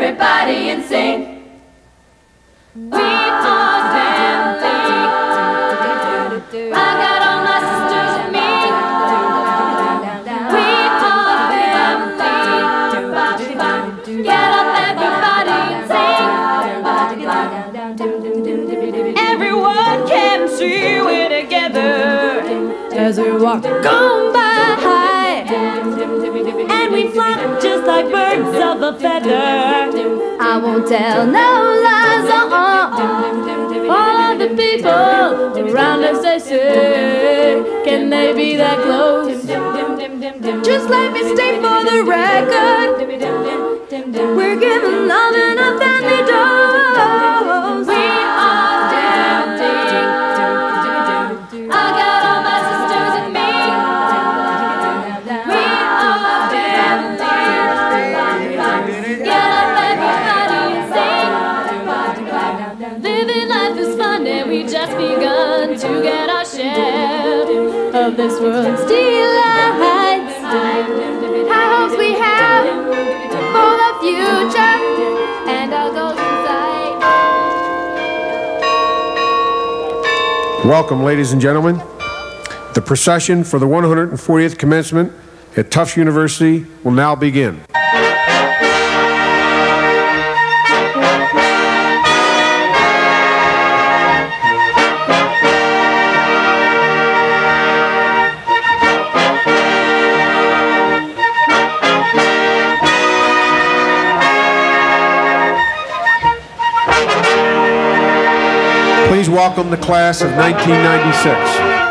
everybody and sing. We are family. I got all my sisters with me. We are family. Get up everybody and sing. Everyone can see we're together as we walk on by. And we fly just like birds of a feather. I won't tell no lies, all of the people around us, they say, can they be that close? Just let me stay for the record. We're giving love in a family dose. We are dancing. I got all my sisters and me. We are dancing. Get up everybody and sing. Living life is fun and we just begun to get our share of this world's delights. High hopes we have for the future and our goals in sight. Welcome, ladies and gentlemen. The procession for the 140th commencement at Tufts University will now begin. Please welcome the class of 1996.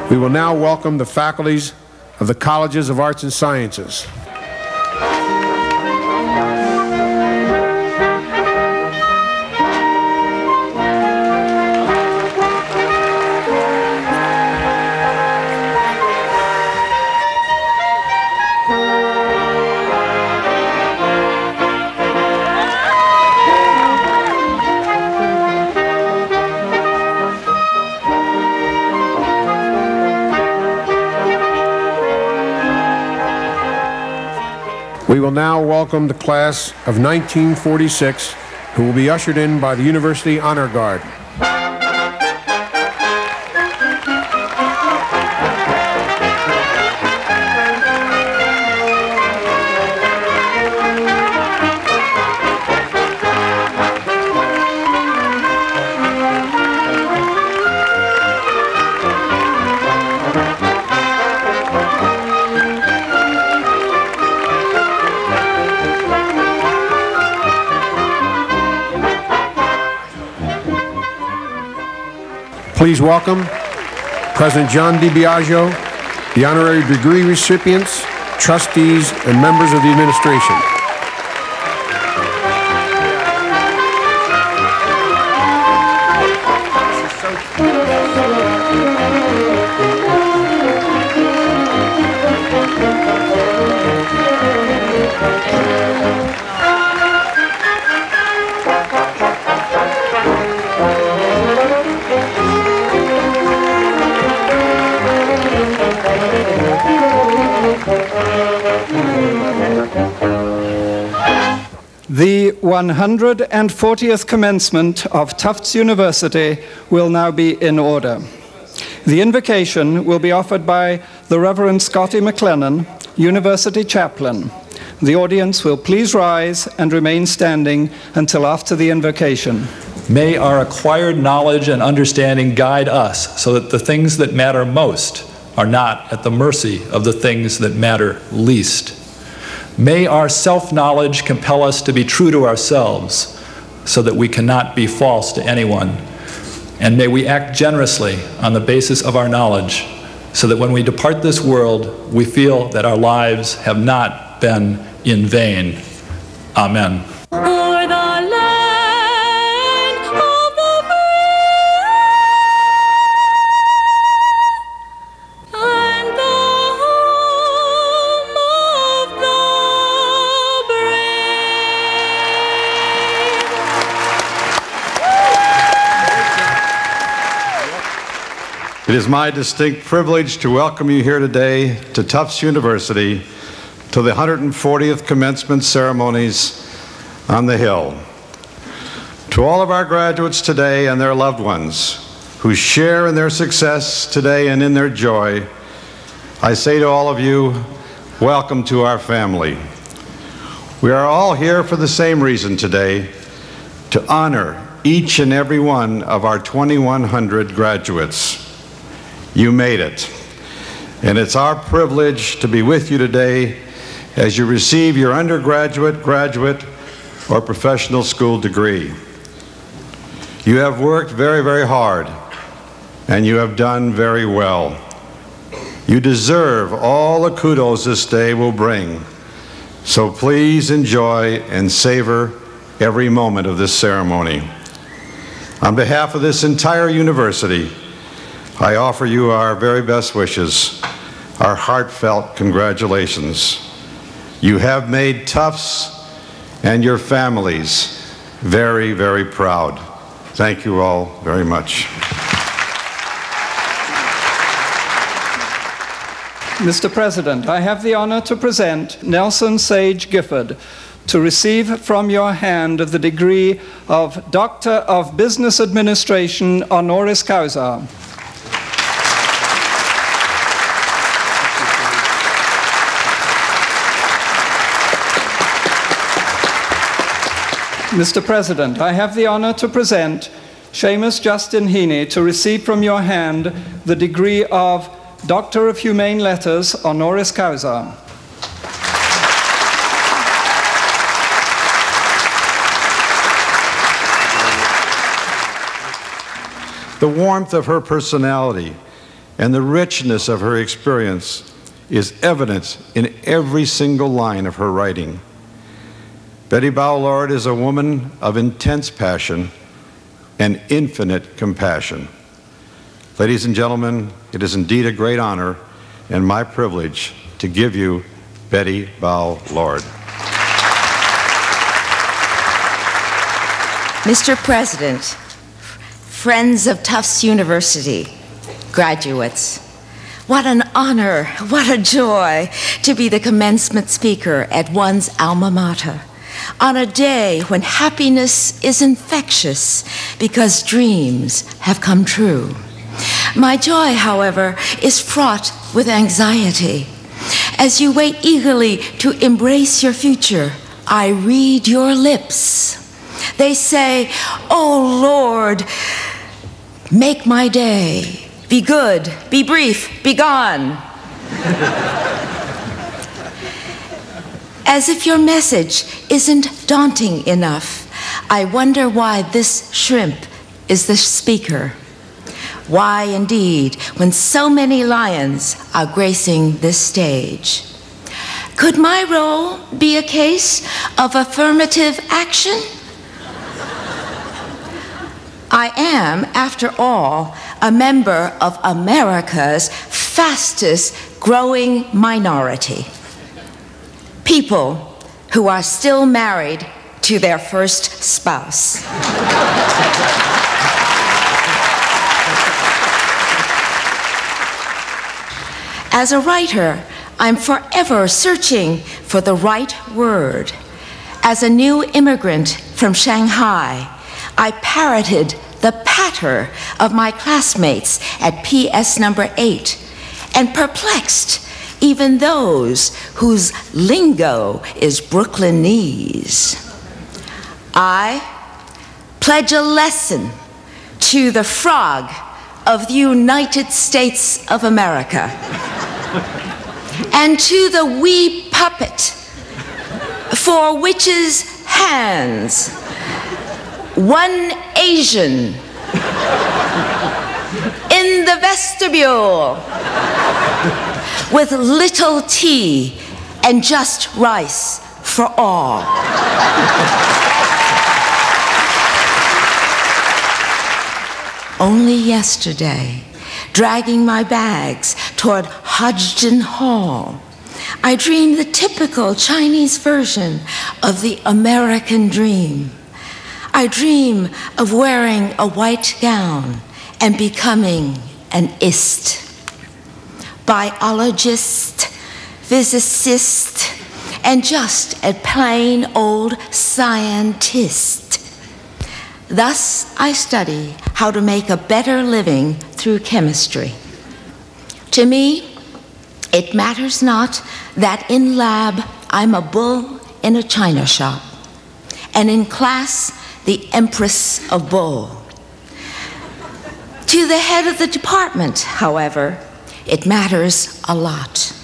We will now welcome the faculties of the Colleges of Arts and Sciences. We will now welcome the class of 1946, who will be ushered in by the University Honor Guard. Please welcome President John DiBiagio, the honorary degree recipients, trustees, and members of the administration. The 140th commencement of Tufts University will now be in order. The invocation will be offered by the Reverend Scotty McLennan, University Chaplain. The audience will please rise and remain standing until after the invocation. May our acquired knowledge and understanding guide us so that the things that matter most are not at the mercy of the things that matter least. May our self-knowledge compel us to be true to ourselves so that we cannot be false to anyone. And may we act generously on the basis of our knowledge so that when we depart this world, we feel that our lives have not been in vain. Amen. It is my distinct privilege to welcome you here today to Tufts University to the 140th commencement ceremonies on the Hill. To all of our graduates today and their loved ones who share in their success today and in their joy, I say to all of you, welcome to our family. We are all here for the same reason today, to honor each and every one of our 2,100 graduates. You made it, and it's our privilege to be with you today as you receive your undergraduate, graduate, or professional school degree. You have worked very, very hard, and you have done very well. You deserve all the kudos this day will bring, so please enjoy and savor every moment of this ceremony. On behalf of this entire university, I offer you our very best wishes, our heartfelt congratulations. You have made Tufts and your families very, very proud. Thank you all very much. Mr. President, I have the honor to present Nelson Sage Gifford to receive from your hand the degree of Doctor of Business Administration honoris causa. Mr. President, I have the honor to present Seamus Justin Heaney to receive from your hand the degree of Doctor of Humane Letters honoris causa. The warmth of her personality and the richness of her experience is evident in every single line of her writing. Betty Bowlord is a woman of intense passion and infinite compassion. Ladies and gentlemen, it is indeed a great honor and my privilege to give you Betty Bowlord. Mr. President, friends of Tufts University, graduates, what an honor, what a joy to be the commencement speaker at one's alma mater on a day when happiness is infectious because dreams have come true. My joy, however, is fraught with anxiety. As you wait eagerly to embrace your future, I read your lips. They say, "Oh Lord, make my day. Be good, be brief, be gone." As if your message isn't daunting enough, I wonder why this shrimp is the speaker. Why, indeed, when so many lions are gracing this stage? Could my role be a case of affirmative action? I am, after all, a member of America's fastest growing minority. People who are still married to their first spouse. As a writer, I'm forever searching for the right word. As a new immigrant from Shanghai, I parroted the patter of my classmates at PS number 8 and perplexed even those whose lingo is Brooklynese. I pledge allegiance to the frog of the United States of America and to the wee puppet for which's hands one Asian in the vestibule with little tea and just rice for all. Only yesterday, dragging my bags toward Hodgson Hall, I dreamed the typical Chinese version of the American dream. I dream of wearing a white gown and becoming an ist. Biologist, physicist, and just a plain old scientist. Thus, I study how to make a better living through chemistry. To me, it matters not that in lab I'm a bull in a china shop, and in class, the Empress of Bull. To the head of the department, however, it matters a lot.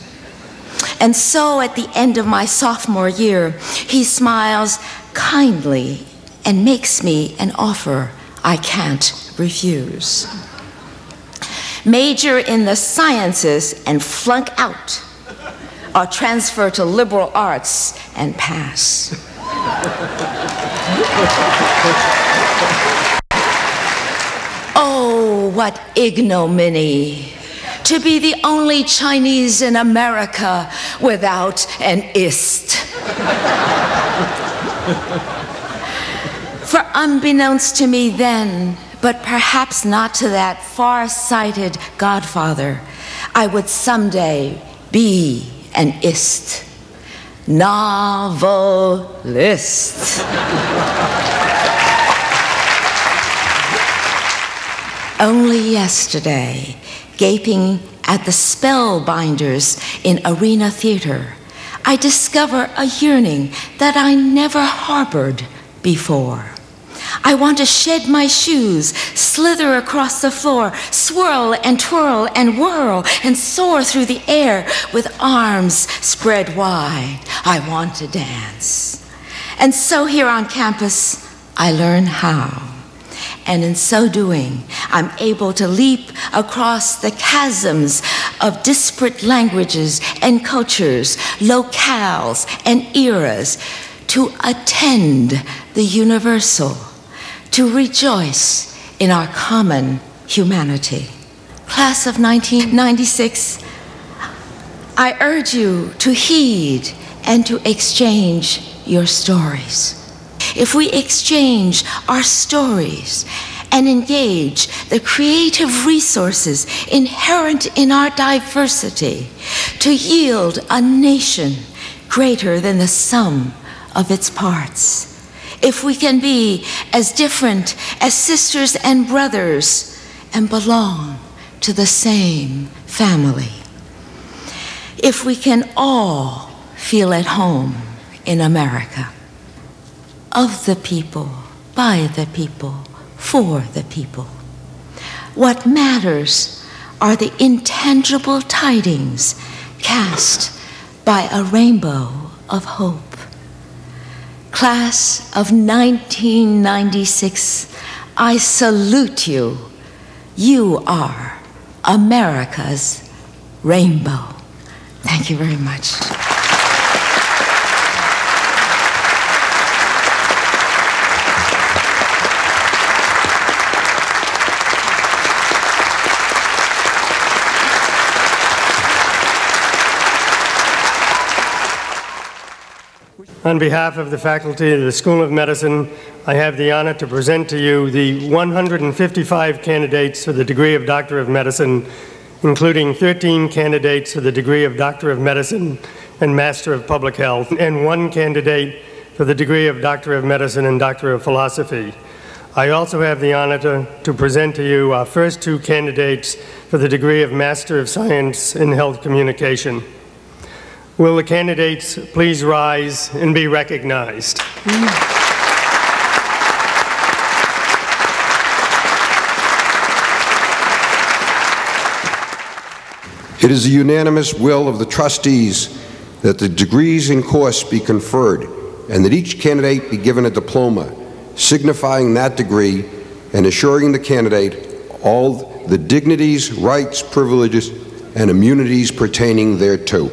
And so at the end of my sophomore year, he smiles kindly and makes me an offer I can't refuse. Major in the sciences and flunk out, or transfer to liberal arts and pass. Oh, what ignominy to be the only Chinese in America without an ist. For unbeknownst to me then, but perhaps not to that far-sighted godfather, I would someday be an ist. Novelist. Only yesterday, gaping at the spellbinders in Arena Theater, I discover a yearning that I never harbored before. I want to shed my shoes, slither across the floor, swirl and twirl and whirl, and soar through the air with arms spread wide. I want to dance. And so here on campus, I learn how. And in so doing, I'm able to leap across the chasms of disparate languages and cultures, locales and eras, to attend the universal, to rejoice in our common humanity. Class of 1996, I urge you to heed and to exchange your stories. If we exchange our stories and engage the creative resources inherent in our diversity to yield a nation greater than the sum of its parts, if we can be as different as sisters and brothers and belong to the same family, if we can all feel at home in America, of the people, by the people, for the people. What matters are the intangible tidings cast by a rainbow of hope. Class of 1996, I salute you You are America's rainbow. Thank you very much. On behalf of the faculty of the School of Medicine, I have the honor to present to you the 155 candidates for the degree of Doctor of Medicine, including 13 candidates for the degree of Doctor of Medicine and Master of Public Health, and 1 candidate for the degree of Doctor of Medicine and Doctor of Philosophy. I also have the honor to present to you our first 2 candidates for the degree of Master of Science in Health Communication. Will the candidates please rise and be recognized? It is the unanimous will of the trustees that the degrees in course be conferred and that each candidate be given a diploma signifying that degree and assuring the candidate all the dignities, rights, privileges, and immunities pertaining thereto.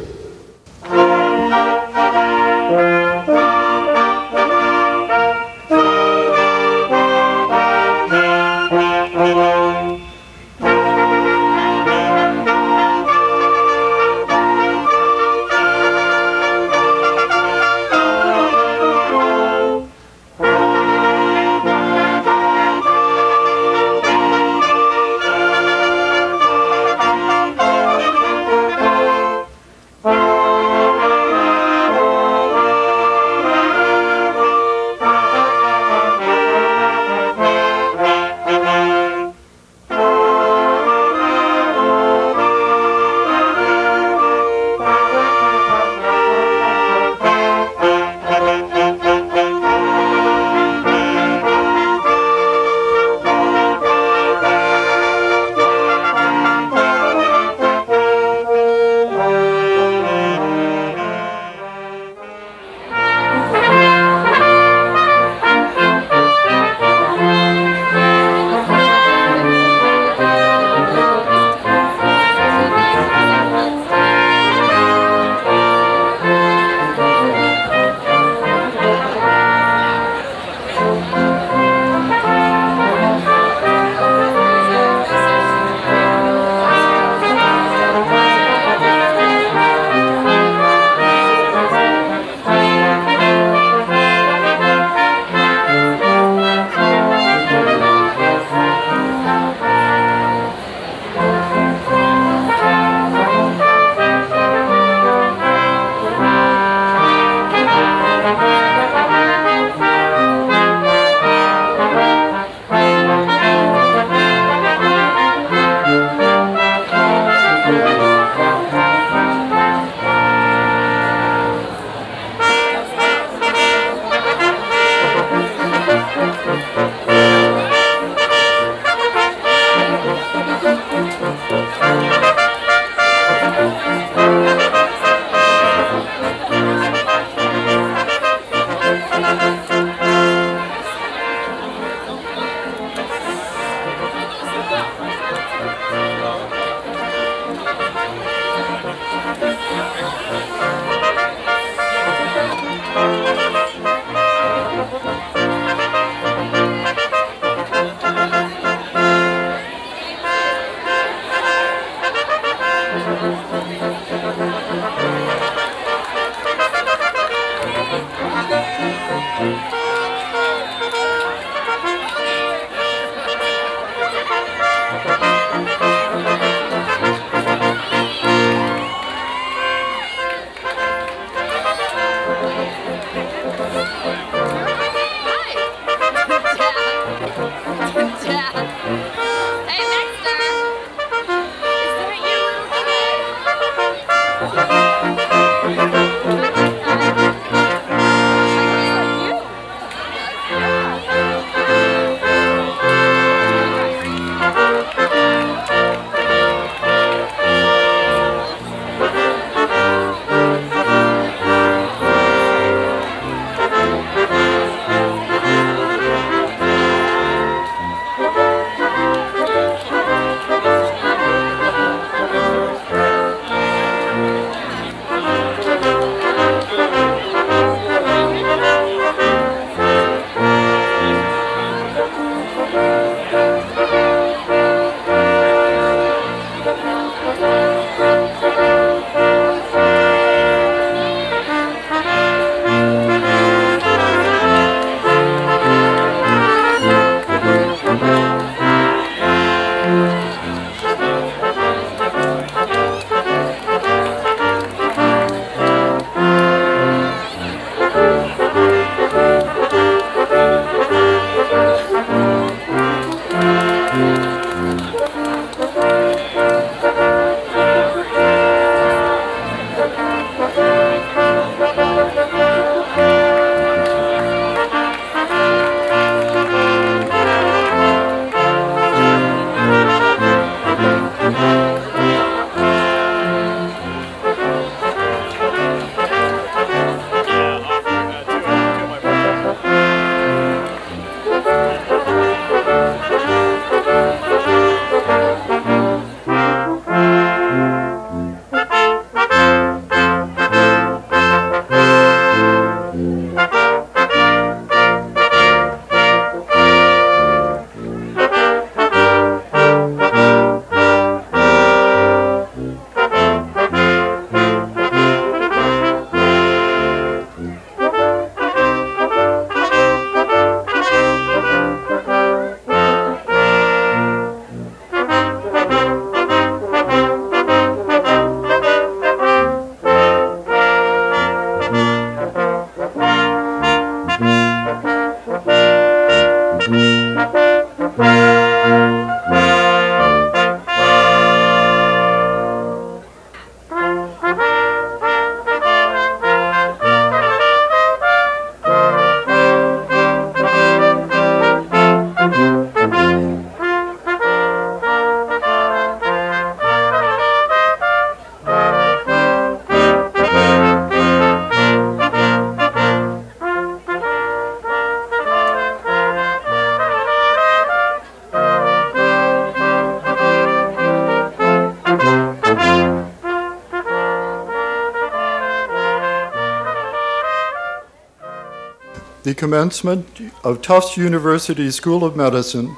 The commencement of Tufts University School of Medicine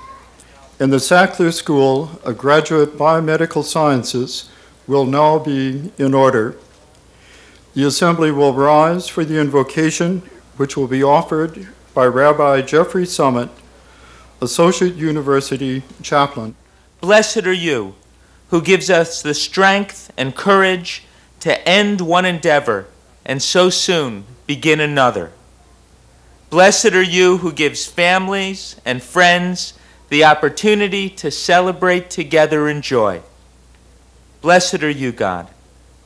and the Sackler School of Graduate Biomedical Sciences will now be in order. The Assembly will rise for the invocation, which will be offered by Rabbi Jeffrey Summit, Associate University Chaplain. Blessed are you, who gives us the strength and courage to end one endeavor and so soon begin another. Blessed are you who gives families and friends the opportunity to celebrate together in joy. Blessed are you, God,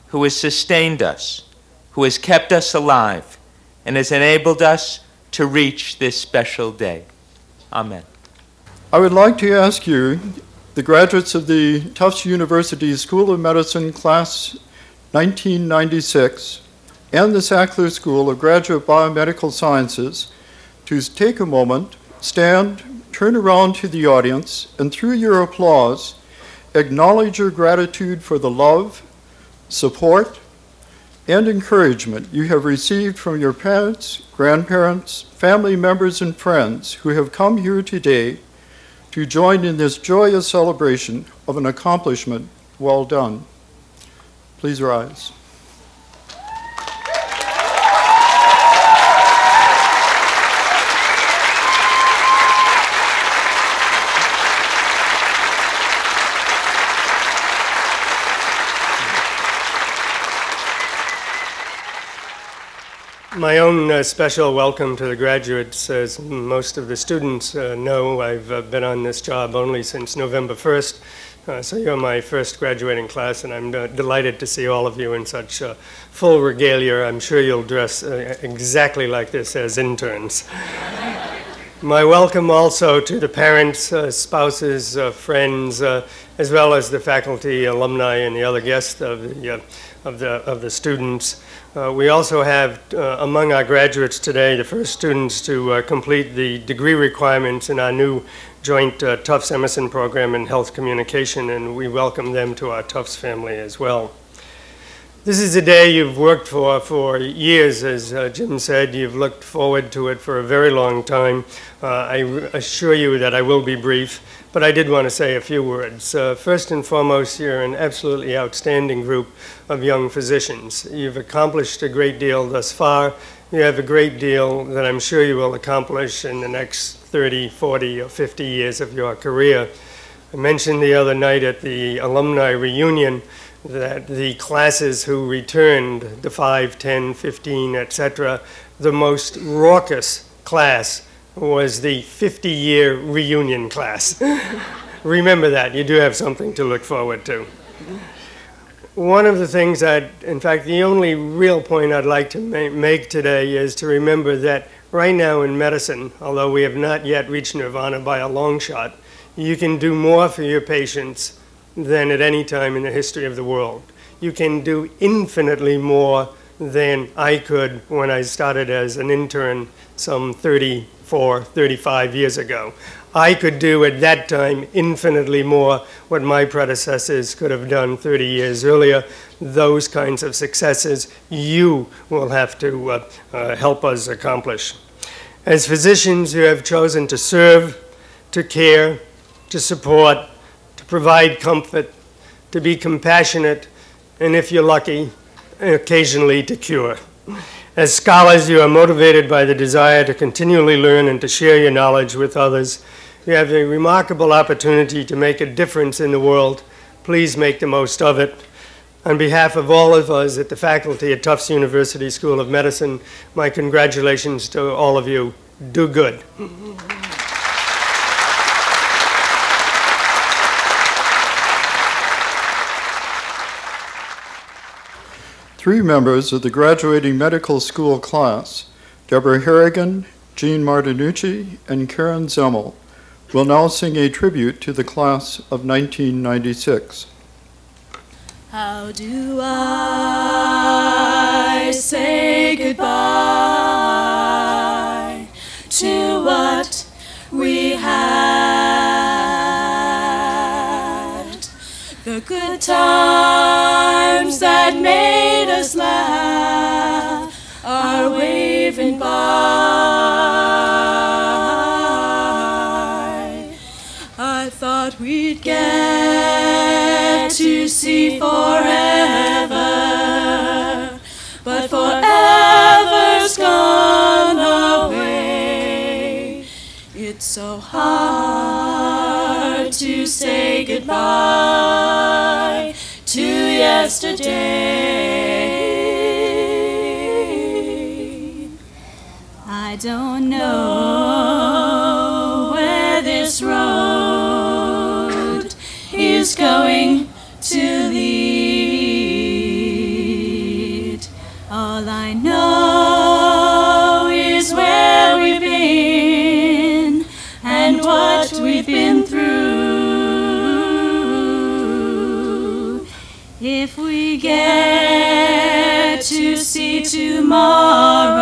who has sustained us, who has kept us alive, and has enabled us to reach this special day. Amen. I would like to ask you, the graduates of the Tufts University School of Medicine Class 1996 and the Sackler School of Graduate Biomedical Sciences, to take a moment, stand, turn around to the audience, and through your applause, acknowledge your gratitude for the love, support, and encouragement you have received from your parents, grandparents, family members, and friends who have come here today to join in this joyous celebration of an accomplishment well done. Please rise. My own special welcome to the graduates. As most of the students know, I've been on this job only since November 1st, so you're my first graduating class, and I'm delighted to see all of you in such full regalia. I'm sure you'll dress exactly like this as interns. My welcome also to the parents, spouses, friends, as well as the faculty, alumni, and the other guests of the students. We also have among our graduates today the first students to complete the degree requirements in our new joint Tufts Emerson program in health communication, and we welcome them to our Tufts family as well. This is a day you've worked for years, as Jim said. You've looked forward to it for a very long time. I assure you that I will be brief, but I did want to say a few words. First and foremost, you're an absolutely outstanding group of young physicians. You've accomplished a great deal thus far. You have a great deal that I'm sure you will accomplish in the next 30, 40, or 50 years of your career. I mentioned the other night at the alumni reunion that the classes who returned, the 5, 10, 15, etc., the most raucous class was the 50-year reunion class. Remember that. You do have something to look forward to. One of the things in fact, the only real point I'd like to make today is to remember that right now in medicine, although we have not yet reached nirvana by a long shot, you can do more for your patients than at any time in the history of the world. You can do infinitely more than I could when I started as an intern some 34, 35 years ago. I could do at that time infinitely more what my predecessors could have done 30 years earlier. Those kinds of successes you will have to help us accomplish. As physicians who have chosen to serve, to care, to support, to provide comfort, to be compassionate, and if you're lucky, occasionally to cure. As scholars, you are motivated by the desire to continually learn and to share your knowledge with others. You have a remarkable opportunity to make a difference in the world. Please make the most of it. On behalf of all of us at the faculty at Tufts University School of Medicine, my congratulations to all of you. Do good. Three members of the graduating medical school class, Deborah Harrigan, Jean Martinucci, and Karen Zemmel, will now sing a tribute to the class of 1996. How do I say goodbye to what we had? The good times that made us laugh are waving by. forever, but forever's gone away. It's so hard to say goodbye to yesterday. I don't know where this road is going to lead. All I know is where we've been and what we've been through. If we get to see tomorrow,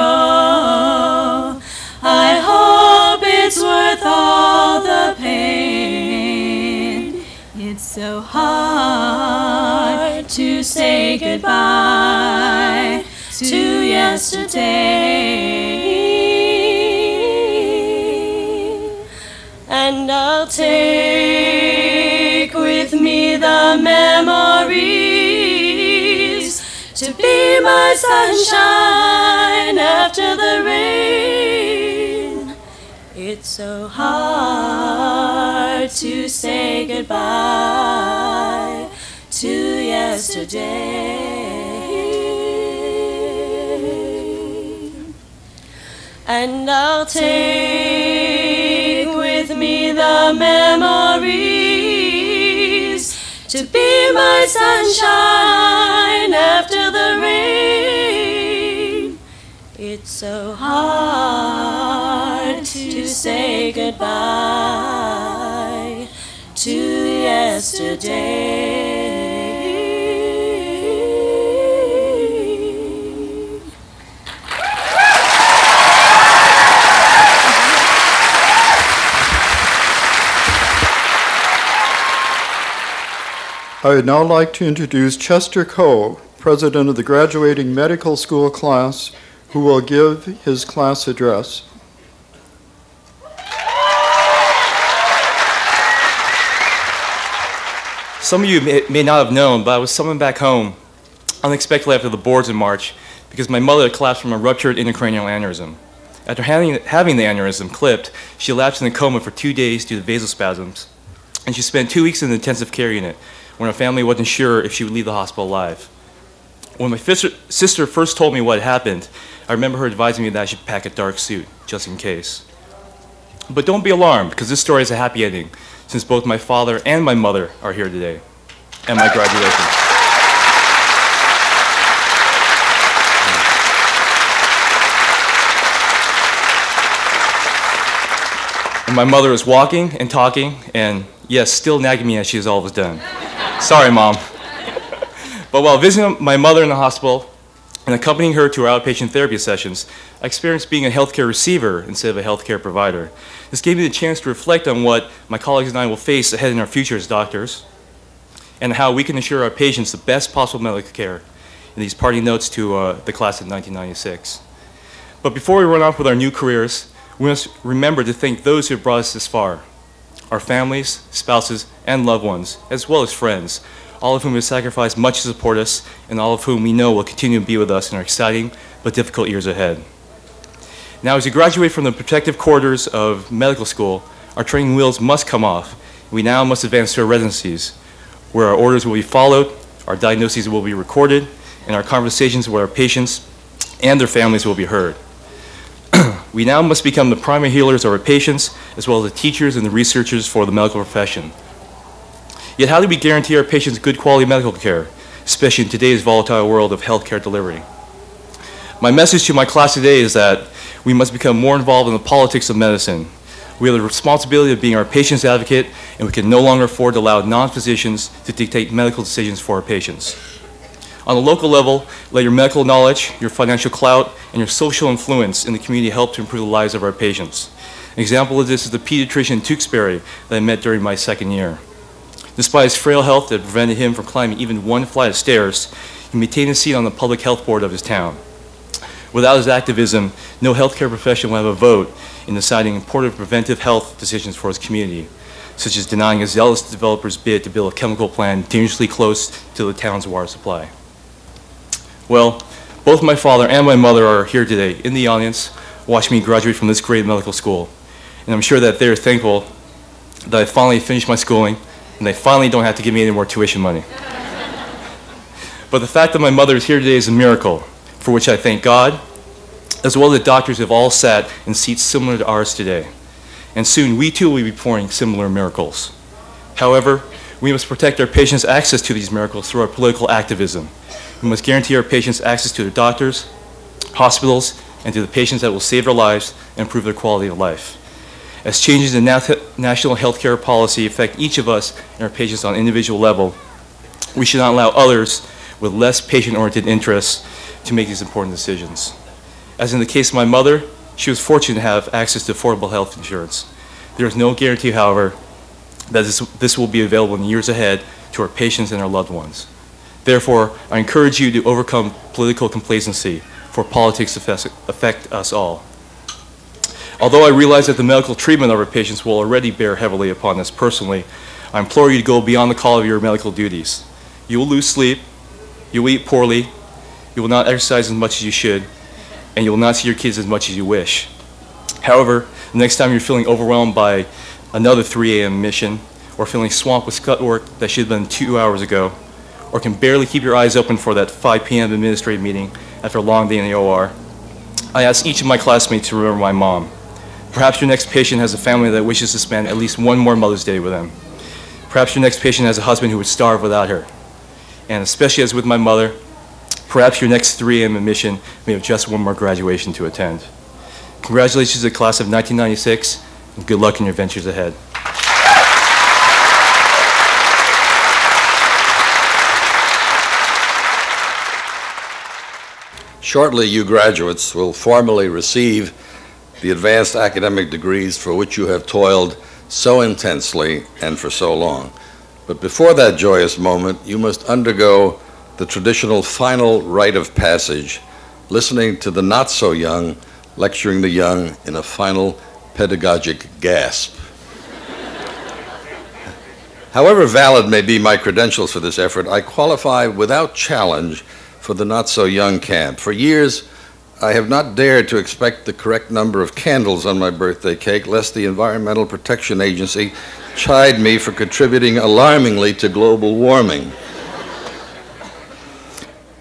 I hope it's worth all the pain. It's so hard to say goodbye to yesterday. And I'll take with me the memories to be my sunshine after the rain. It's so hard to say goodbye to yesterday. And I'll take with me the memories to be my sunshine after the rain. It's so hard to say goodbye to yesterday. I would now like to introduce Chester Coe, president of the graduating medical school class, who will give his class address. Some of you may not have known, but I was summoned back home unexpectedly after the boards in March because my mother had collapsed from a ruptured intracranial aneurysm. After having the aneurysm clipped, she lapsed in a coma for 2 days due to vasospasms, and she spent 2 weeks in the intensive care unit when our family wasn't sure if she would leave the hospital alive. When my sister first told me what had happened, I remember her advising me that I should pack a dark suit, just in case. But don't be alarmed, because this story has a happy ending, since both my father and my mother are here today, and my graduation. And my mother is walking and talking, and yes, still nagging me as she is always done. Sorry, Mom. But while visiting my mother in the hospital and accompanying her to our outpatient therapy sessions, I experienced being a healthcare receiver instead of a healthcare provider. This gave me the chance to reflect on what my colleagues and I will face ahead in our future as doctors, and how we can ensure our patients the best possible medical care. In these parting notes to the class of 1996. But before we run off with our new careers, we must remember to thank those who have brought us this far. Our families, spouses, and loved ones, as well as friends, all of whom have sacrificed much to support us, and all of whom we know will continue to be with us in our exciting but difficult years ahead. Now, as we graduate from the protective corridors of medical school, our training wheels must come off. We now must advance to our residencies, where our orders will be followed, our diagnoses will be recorded, and our conversations with our patients and their families will be heard. We now must become the primary healers of our patients, as well as the teachers and the researchers for the medical profession. Yet how do we guarantee our patients good quality medical care, especially in today's volatile world of healthcare delivery? My message to my class today is that we must become more involved in the politics of medicine. We have the responsibility of being our patient's advocate, and we can no longer afford to allow non-physicians to dictate medical decisions for our patients. On a local level, let your medical knowledge, your financial clout, and your social influence in the community help to improve the lives of our patients. An example of this is the pediatrician in Tewksbury that I met during my second year. Despite his frail health that prevented him from climbing even one flight of stairs, he maintained a seat on the public health board of his town. Without his activism, no healthcare professional will have a vote in deciding important preventive health decisions for his community. such as denying a zealous developer's bid to build a chemical plant dangerously close to the town's water supply. Well, both my father and my mother are here today in the audience watching me graduate from this great medical school. And I'm sure that they're thankful that I finally finished my schooling and they finally don't have to give me any more tuition money. But the fact that my mother is here today is a miracle, for which I thank God, as well as the doctors have all sat in seats similar to ours today. And soon we too will be performing similar miracles. However, we must protect our patients' access to these miracles through our political activism. We must guarantee our patients access to their doctors, hospitals, and to the patients that will save their lives and improve their quality of life. As changes in national health care policy affect each of us and our patients on an individual level, we should not allow others with less patient-oriented interests to make these important decisions. As in the case of my mother, she was fortunate to have access to affordable health insurance. There is no guarantee, however, that this will be available in the years ahead to our patients and our loved ones. Therefore, I encourage you to overcome political complacency, for politics affect us all. Although I realize that the medical treatment of our patients will already bear heavily upon us personally, I implore you to go beyond the call of your medical duties. You will lose sleep, you will eat poorly, you will not exercise as much as you should, and you will not see your kids as much as you wish. However, the next time you're feeling overwhelmed by another 3 a.m. mission, or feeling swamped with scut work that should have been 2 hours ago, or can barely keep your eyes open for that 5 p.m. administrative meeting after a long day in the OR, I ask each of my classmates to remember my mom. Perhaps your next patient has a family that wishes to spend at least one more Mother's Day with them. Perhaps your next patient has a husband who would starve without her. And especially as with my mother, perhaps your next 3 a.m. admission may have just one more graduation to attend. Congratulations to the class of 1996, and good luck in your ventures ahead. Shortly, you graduates will formally receive the advanced academic degrees for which you have toiled so intensely and for so long. But before that joyous moment, you must undergo the traditional final rite of passage, listening to the not-so-young lecturing the young in a final pedagogic gasp. However valid may be my credentials for this effort, I qualify without challenge for the not-so-young camp. For years, I have not dared to expect the correct number of candles on my birthday cake, lest the Environmental Protection Agency chide me for contributing alarmingly to global warming.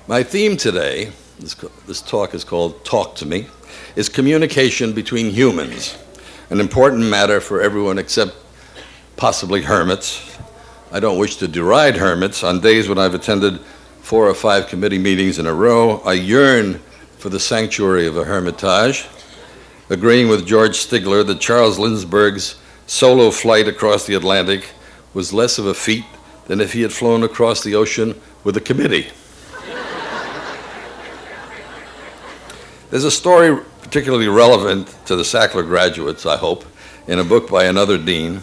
My theme today, this talk is called Talk to Me, is communication between humans, an important matter for everyone except possibly hermits. I don't wish to deride hermits. On days when I've attended 4 or 5 committee meetings in a row, I yearn for the sanctuary of a hermitage, agreeing with George Stigler that Charles Lindbergh's solo flight across the Atlantic was less of a feat than if he had flown across the ocean with a committee. There's a story particularly relevant to the Sackler graduates, I hope, in a book by another dean,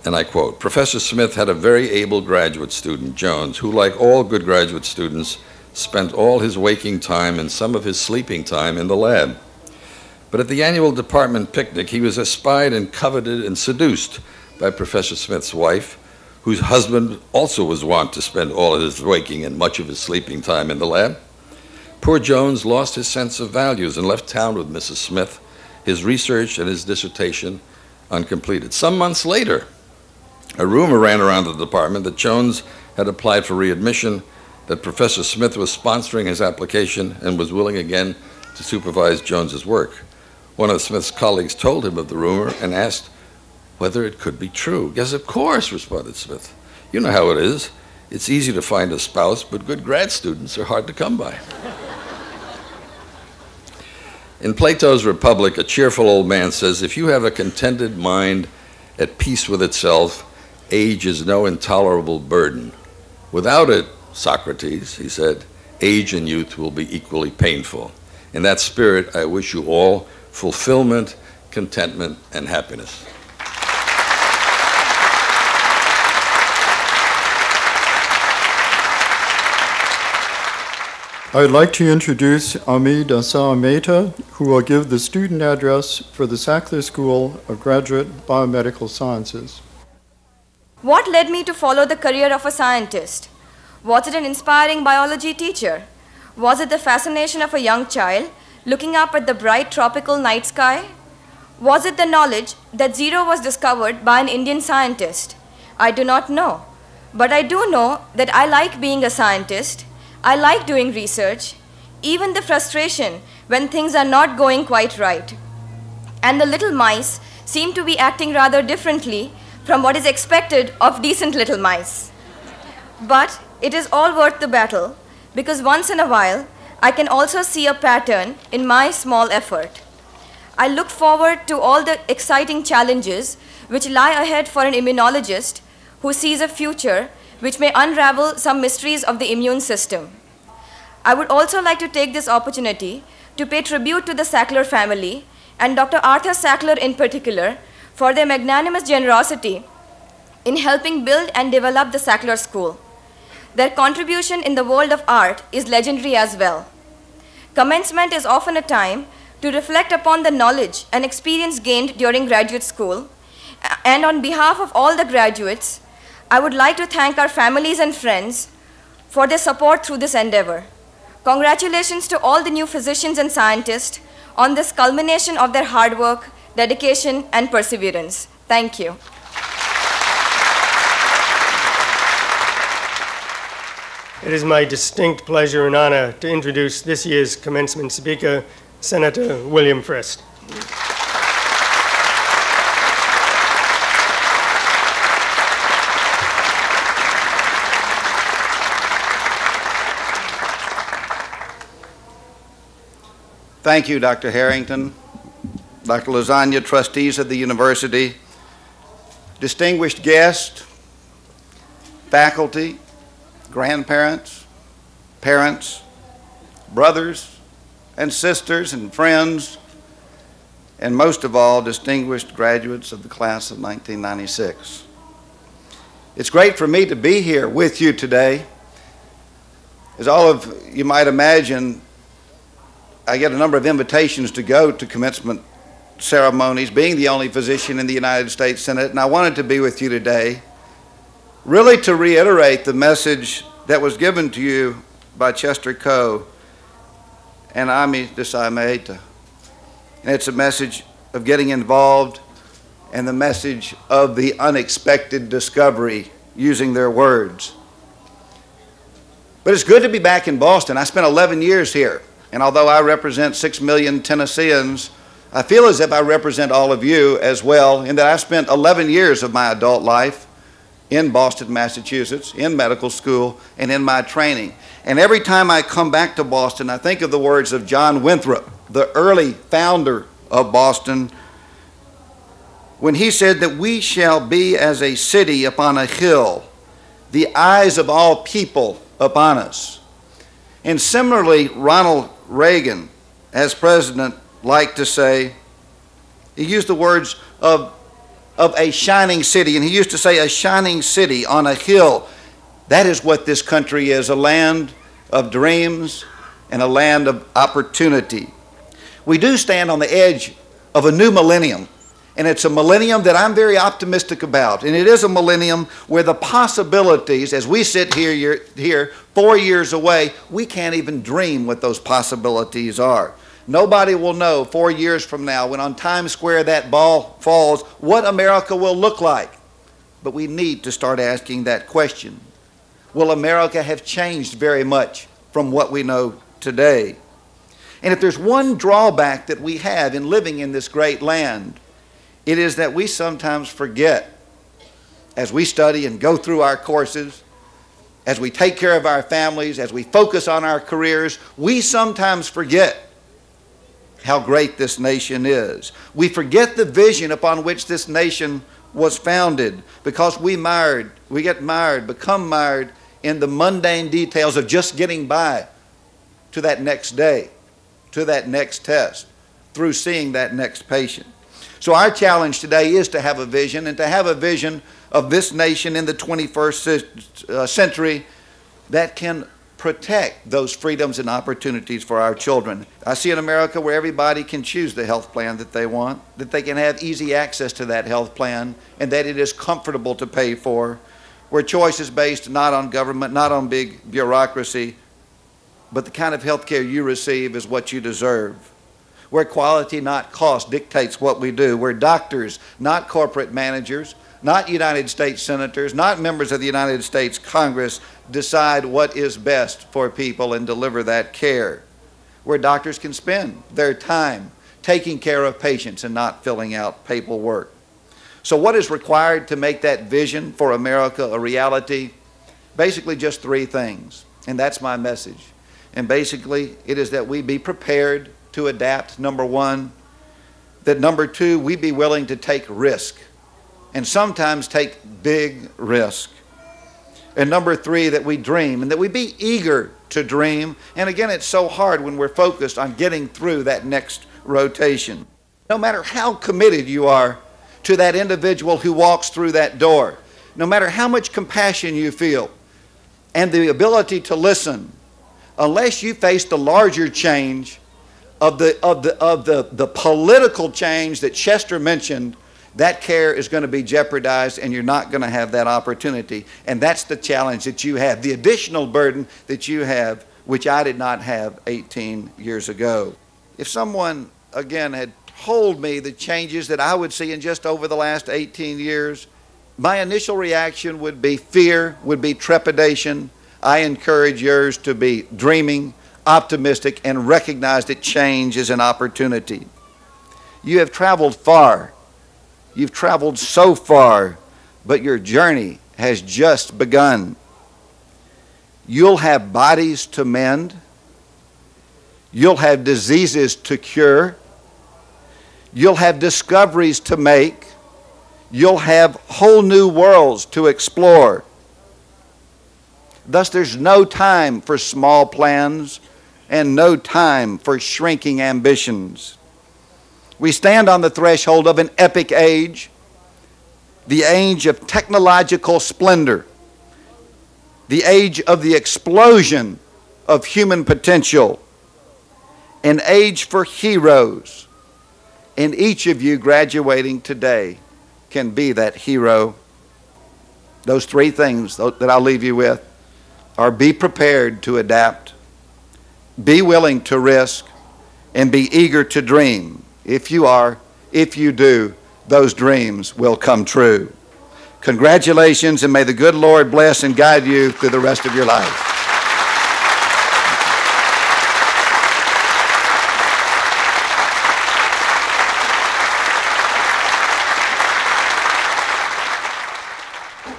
and I quote, "Professor Smith had a very able graduate student, Jones, who, like all good graduate students, spent all his waking time and some of his sleeping time in the lab. But at the annual department picnic, he was espied and coveted and seduced by Professor Smith's wife, whose husband also was wont to spend all of his waking and much of his sleeping time in the lab. Poor Jones lost his sense of values and left town with Mrs. Smith, his research and his dissertation uncompleted. Some months later, a rumor ran around the department that Jones had applied for readmission, that Professor Smith was sponsoring his application and was willing again to supervise Jones's work. One of Smith's colleagues told him of the rumor and asked whether it could be true. "Yes, of course," responded Smith. "You know how it is. It's easy to find a spouse, but good grad students are hard to come by." In Plato's Republic, a cheerful old man says, "If you have a contented mind at peace with itself, age is no intolerable burden. Without it, Socrates," he said, "age and youth will be equally painful." In that spirit, I wish you all fulfillment, contentment, and happiness. I'd like to introduce Ami Dasar Mehta, who will give the student address for the Sackler School of Graduate Biomedical Sciences. What led me to follow the career of a scientist? Was it an inspiring biology teacher? Was it the fascination of a young child looking up at the bright tropical night sky? Was it the knowledge that zero was discovered by an Indian scientist? I do not know. But I do know that I like being a scientist. I like doing research, even the frustration when things are not going quite right. And the little mice seem to be acting rather differently from what is expected of decent little mice. But it is all worth the battle, because once in a while, I can also see a pattern in my small effort. I look forward to all the exciting challenges which lie ahead for an immunologist who sees a future which may unravel some mysteries of the immune system. I would also like to take this opportunity to pay tribute to the Sackler family and Dr. Arthur Sackler in particular for their magnanimous generosity in helping build and develop the Sackler School. Their contribution in the world of art is legendary as well. Commencement is often a time to reflect upon the knowledge and experience gained during graduate school, and on behalf of all the graduates, I would like to thank our families and friends for their support through this endeavor. Congratulations to all the new physicians and scientists on this culmination of their hard work, dedication, and perseverance. Thank you. It is my distinct pleasure and honor to introduce this year's commencement speaker, Senator William Frist. Thank you, Dr. Harrington, Dr. Lasagna, trustees of the university, distinguished guests, faculty, grandparents, parents, brothers and sisters and friends, and most of all, distinguished graduates of the class of 1996. It's great for me to be here with you today. As all of you might imagine, I get a number of invitations to go to commencement ceremonies, being the only physician in the United States Senate, and I wanted to be with you today, really to reiterate the message that was given to you by Chester Coe and Ami Dasar Mehta. And it's a message of getting involved and the message of the unexpected discovery, using their words. But it's good to be back in Boston. I spent 11 years here. And although I represent 6 million Tennesseans, I feel as if I represent all of you as well, in that I spent 11 years of my adult life in Boston, Massachusetts, in medical school, and in my training. And every time I come back to Boston, I think of the words of John Winthrop, the early founder of Boston, when he said that we shall be as a city upon a hill, the eyes of all people upon us. And similarly, Ronald Reagan, as president, liked to say, he used the words of a shining city, and he used to say, a shining city on a hill. That is what this country is, a land of dreams and a land of opportunity. We do stand on the edge of a new millennium, and it's a millennium that I'm very optimistic about, and it is a millennium where the possibilities, as we sit here 4 years away, we can't even dream what those possibilities are. Nobody will know 4 years from now, when on Times Square that ball falls, what America will look like. But we need to start asking that question. Will America have changed very much from what we know today? And if there's one drawback that we have in living in this great land, it is that we sometimes forget, as we study and go through our courses, as we take care of our families, as we focus on our careers, we sometimes forget how great this nation is. We forget the vision upon which this nation was founded, because we become mired in the mundane details of just getting by to that next day, to that next test, through seeing that next patient. So our challenge today is to have a vision, and to have a vision of this nation in the 21st century that can protect those freedoms and opportunities for our children. I see an America where everybody can choose the health plan that they want, that they can have easy access to that health plan, and that it is comfortable to pay for, where choice is based not on government, not on big bureaucracy, but the kind of health care you receive is what you deserve, where quality, not cost, dictates what we do, where doctors, not corporate managers, not United States senators, not members of the United States Congress, decide what is best for people and deliver that care, where doctors can spend their time taking care of patients and not filling out paperwork. So what is required to make that vision for America a reality? Basically just three things, and that's my message. And basically it is that we be prepared to adapt, number one, that number two, we be willing to take risk, and sometimes take big risk. And number three, that we dream, and that we be eager to dream. And again, it's so hard when we're focused on getting through that next rotation. No matter how committed you are to that individual who walks through that door, no matter how much compassion you feel and the ability to listen, unless you face the larger change of the political change that Chester mentioned, that care is going to be jeopardized and you're not going to have that opportunity. And that's the challenge that you have, the additional burden that you have, which I did not have 18 years ago. If someone, again, had told me the changes that I would see in just over the last 18 years, my initial reaction would be fear, would be trepidation. I encourage yours to be dreaming, optimistic, and recognize that change is an opportunity. You have traveled far. You've traveled so far, but your journey has just begun. You'll have bodies to mend. You'll have diseases to cure. You'll have discoveries to make. You'll have whole new worlds to explore. Thus, there's no time for small plans and no time for shrinking ambitions. We stand on the threshold of an epic age, the age of technological splendor, the age of the explosion of human potential, an age for heroes. And each of you graduating today can be that hero. Those three things that I'll leave you with are: be prepared to adapt, be willing to risk, and be eager to dream. If you do, those dreams will come true. Congratulations, and may the good Lord bless and guide you through the rest of your life.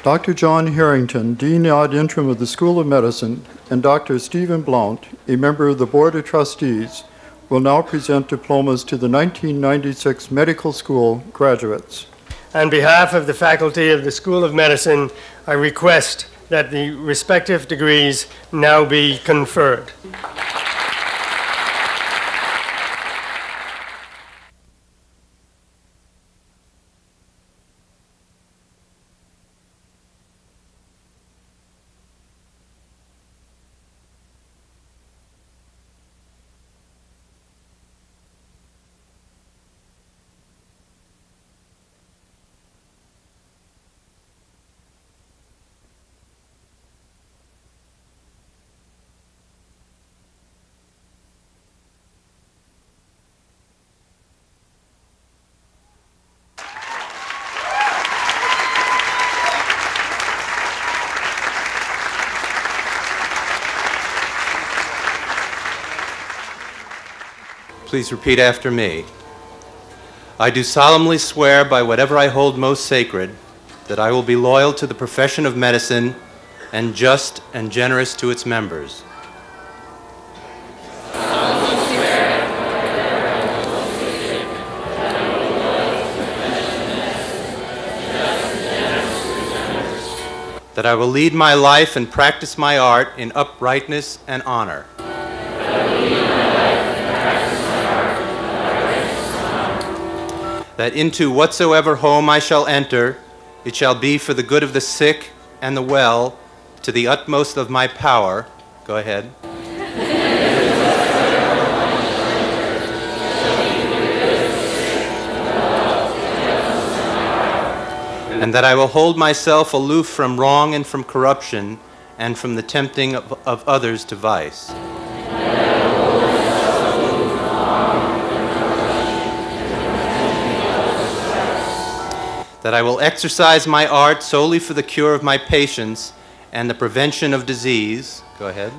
Dr. John Harrington, Dean ad interim of the School of Medicine, and Dr. Stephen Blount, a member of the Board of Trustees, will now present diplomas to the 1996 medical school graduates. On behalf of the faculty of the School of Medicine, I request that the respective degrees now be conferred. Please repeat after me. I do solemnly swear by whatever I hold most sacred that I will be loyal to the profession of medicine and just and generous to its members. That I will lead my life and practice my art in uprightness and honor. That into whatsoever home I shall enter, it shall be for the good of the sick and the well, to the utmost of my power, Go ahead. And that I will hold myself aloof from wrong and from corruption and from the tempting of others to vice. That I will exercise my art solely for the cure of my patients and the prevention of disease. Go ahead.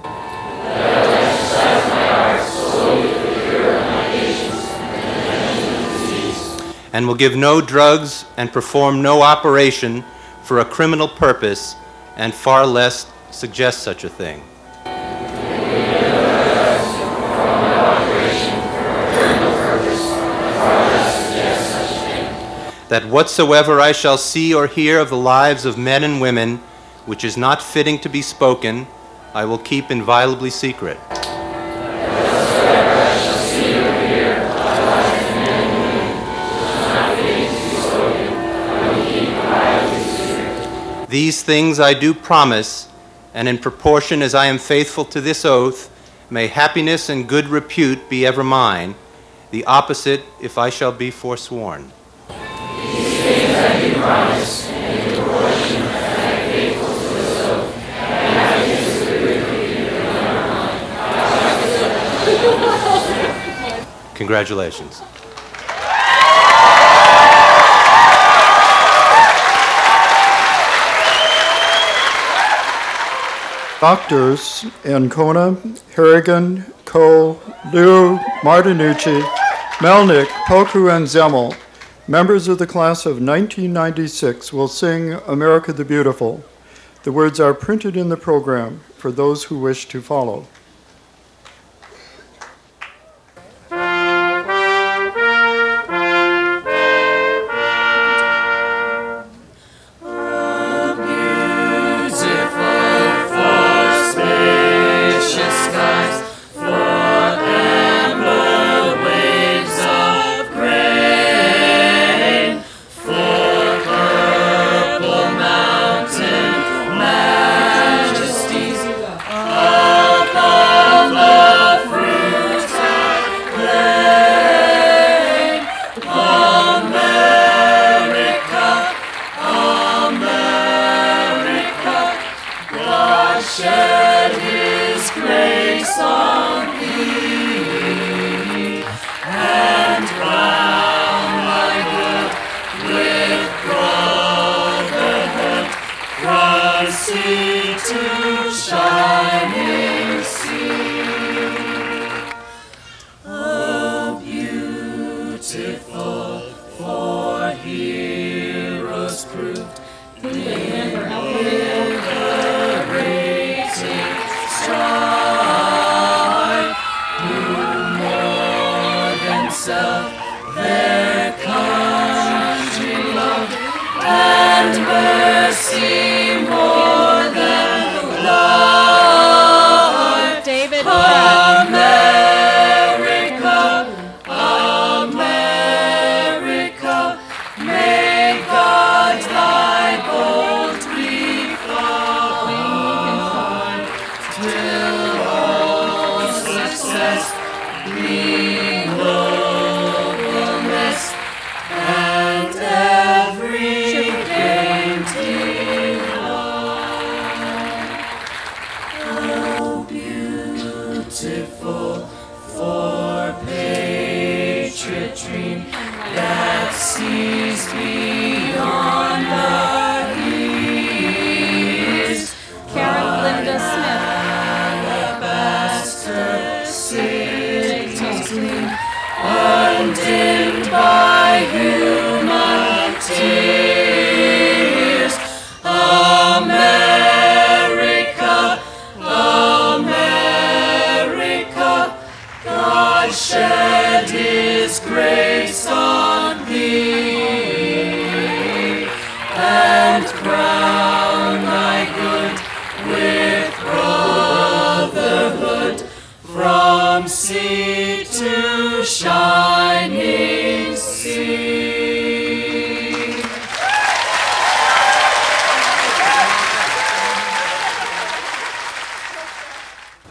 And will give no drugs and perform no operation for a criminal purpose, and far less suggest such a thing. That whatsoever I shall see or hear of the lives of men and women, which is not fitting to be spoken, I will keep inviolably secret. These things I do promise, and in proportion as I am faithful to this oath, may happiness and good repute be ever mine, the opposite if I shall be forsworn. These things I do promise, and in proportion as I am faithful to this oath, and happiness and good repute be ever mine. Congratulations. Doctors Ancona, Harrigan, Cole, Liu, Martinucci, Melnick, Poku, and Zemmel, members of the class of 1996, will sing America the Beautiful. The words are printed in the program for those who wish to follow.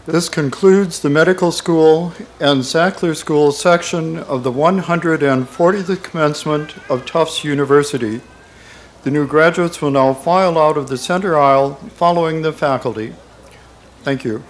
This concludes the medical school and Sackler School section of the 140th commencement of Tufts University. The new graduates will now file out of the center aisle following the faculty. Thank you.